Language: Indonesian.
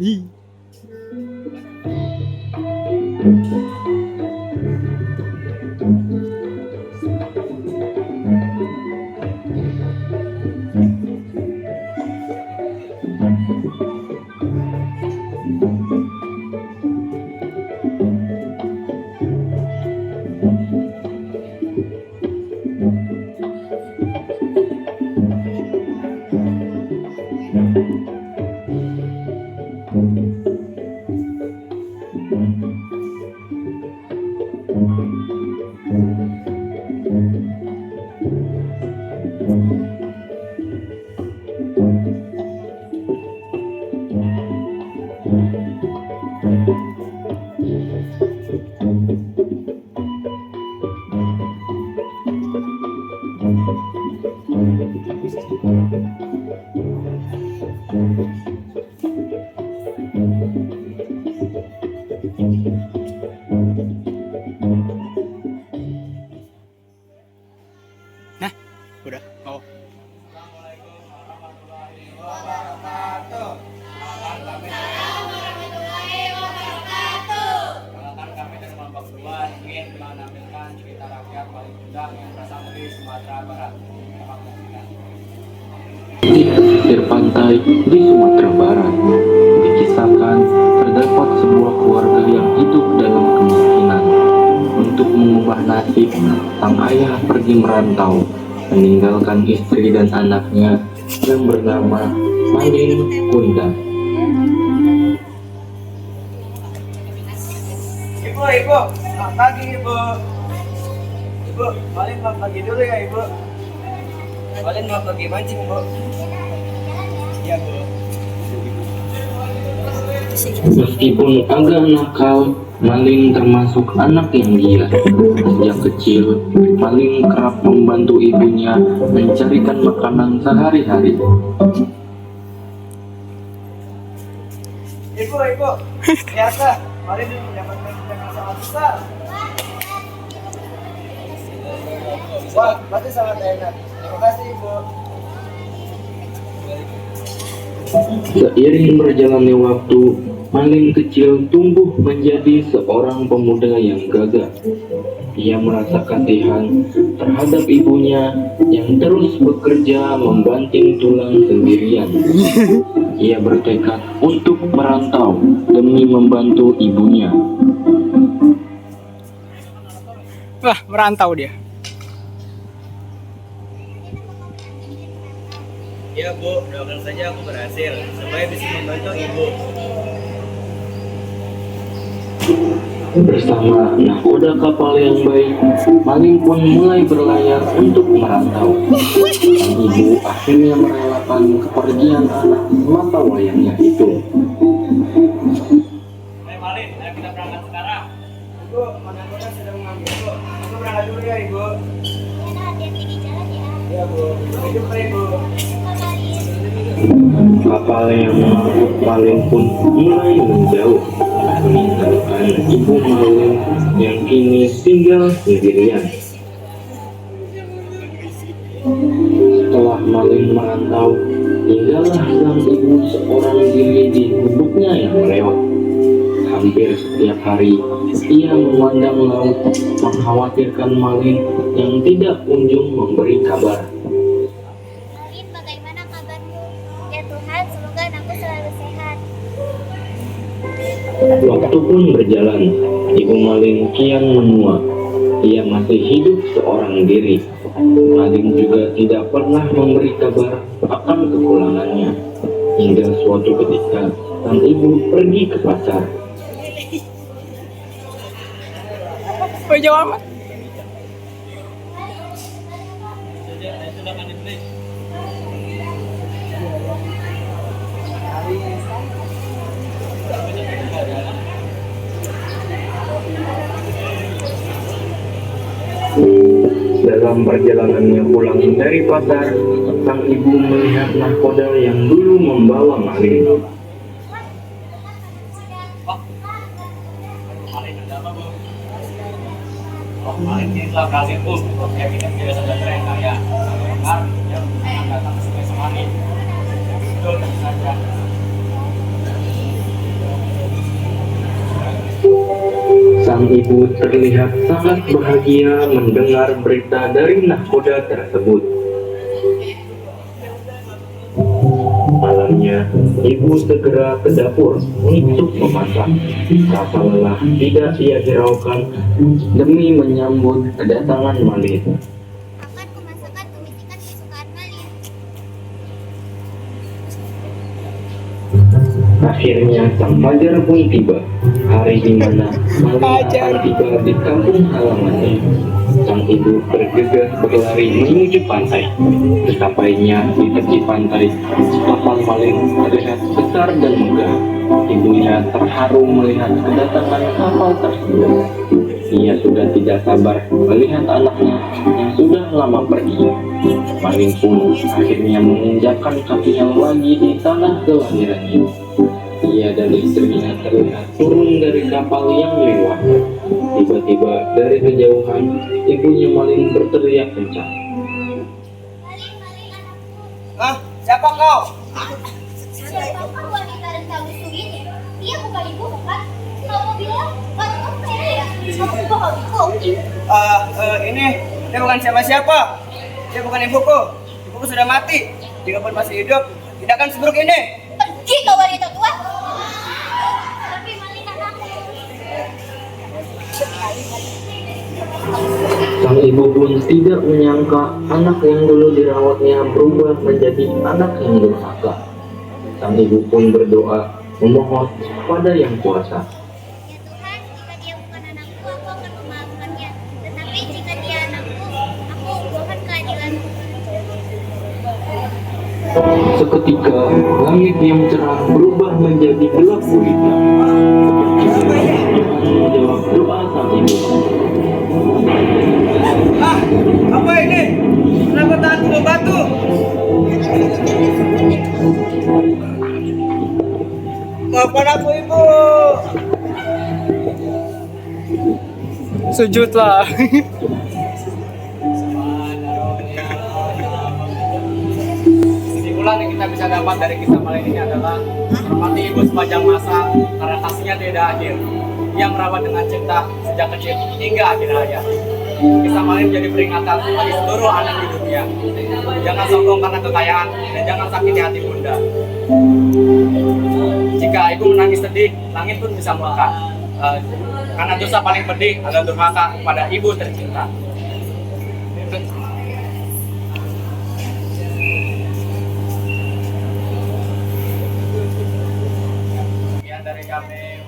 Ih. Nah, udah. Oh. Perkenalkan kami dari kelompok 2 ingin menampilkan cerita rakyat paling kondang yang berasal dari Sumatera Barat. Dapat menyaksikan. Di pesisir pantai di Sumatera Barat, dikisahkan terdapat sebuah keluarga yang hidup dalam kemiskinan. Untuk mengubah nasib, sang ayah pergi merantau, meninggalkan istri dan anaknya yang bernama Malin Kundang. Ibu, selamat pagi Ibu. Ibu, Malin mau pergi dulu ya Ibu. Malin mau pergi mancing Bu. Iya Bu. Meskipun agak nakal, Malin termasuk anak yang gila. Sejak kecil, Malin kerap membantu ibunya mencarikan makanan sehari-hari. Ibu, biasa Malin mendapatkan yang sangat besar. Wah, pasti sangat enak. Terima kasih Ibu. Seiring berjalannya waktu, Malin kecil tumbuh menjadi seorang pemuda yang gagah. Ia merasa kasihan terhadap ibunya yang terus bekerja membanting tulang sendirian. Ia bertekad untuk merantau demi membantu ibunya. Wah, merantau dia. Ya Bu, doakan saja aku berhasil supaya bisa membantu Ibu. Bersama nahkoda kapal yang baik, Malin pun mulai berlayar untuk merantau. Sang ibu akhirnya merelakan kepergian anak semata wayangnya itu. Malin, ayo kita berangkat sekarang. Ibu, mana-mana sedang mengambil Bu. Aku berangkat dulu ya Ibu. Hati-hati di jalan ya. Iya Bu, sampai jumpa Ibu. Kapal yang mengangkut Malin pun mulai menjauh, meninggalkan ibu Malin yang kini tinggal sendirian. Setelah Malin merantau, tinggallah sang ibu seorang diri di gubuknya yang melewat. Hampir setiap hari, ia memandang laut, mengkhawatirkan Malin yang tidak kunjung memberi kabar. Malin, bagaimana kabarmu? Ya Tuhan, semoga anakku selalu sehat. Waktu pun berjalan, ibu Malin kian menua. Ia masih hidup seorang diri. Malin juga tidak pernah memberi kabar akan kepulangannya. Hingga suatu ketika, sang ibu pergi ke pasar. Oh, jauh amat. Dalam Dalam perjalanannya pulang dari pasar, sang ibu melihat nahkoda yang dulu membawa Malin. Malin ada apa, Bu? Oh, Malin ini telah berhasil, Bu. Ya, kita tidak sadar yang kaya. Dengar, ya, akan datang ke Sungai Semani. Betul, tentu saja. Sang ibu terlihat sangat bahagia mendengar berita dari nahkoda tersebut. Malamnya, ibu segera ke dapur untuk memasak. Rasa lelah tidak ia hiraukan demi menyambut kedatangan Malin. Akan kumasakkan tumis ikan kesukaan Malin. Akhirnya sang fajar pun tiba, hari di mana Malin akan tiba di kampung halamannya. Sang ibu bergegas berlari menuju pantai. Sesampainya di tepi pantai, kapal Malin terlihat besar dan megah. Ibunya terharu melihat kedatangan kapal tersebut. Ia sudah tidak sabar melihat anaknya yang sudah lama pergi. Malin pun akhirnya menginjakkan kakinya lagi di tanah kelahirannya. Ia dan istrinya terlihat turun dari kapal yang mewah. Tiba-tiba dari kejauhan, ibunya Malin berteriak kencang. Malin, Malin anakku. Ah, siapa kau? Siapakah wanita dan kamu ini? Dia bukan ibu kan? Kamu bilang baru ya? Kamu bohong ibu. Ini dia bukan siapa-siapa. Dia bukan ibuku. Ibuku sudah mati. Jika pun masih hidup, tidak akan seburuk ini. Pergi kau wanita tua. Tapi Malin anakku. Sang ibu pun tidak menyangka anak yang dulu dirawatnya berubah menjadi anak yang durhaka. Sang ibu pun berdoa memohon pada Yang Kuasa. Ya Tuhan, jika dia bukan anakku, aku akan memaafkannya. Tetapi jika dia anakku, aku mohon keadilanmu. Seketika langit yang cerah berubah menjadi gelap gulita. Tuhan menjawab doa sang ibu. Ah, apa ini? Kenapa tahan batu? Maafkan aku, Ibu. Sujudlah. Kesimpulan yang kita bisa dapat dari kisah Malin ini adalah hormati ibu sepanjang masa karena kasihnya tidak akhir. Ia merawat dengan cinta sejak kecil hingga akhir hayat. Kisah Malin menjadi peringatan bagi seluruh anak di dunia. Jangan sombong karena kekayaan dan jangan sakiti hati bunda. Jika ibu menangis sedih, langit pun bisa murka. Karena dosa paling pedih adalah durhaka kepada ibu tercinta. Sekian dari kami.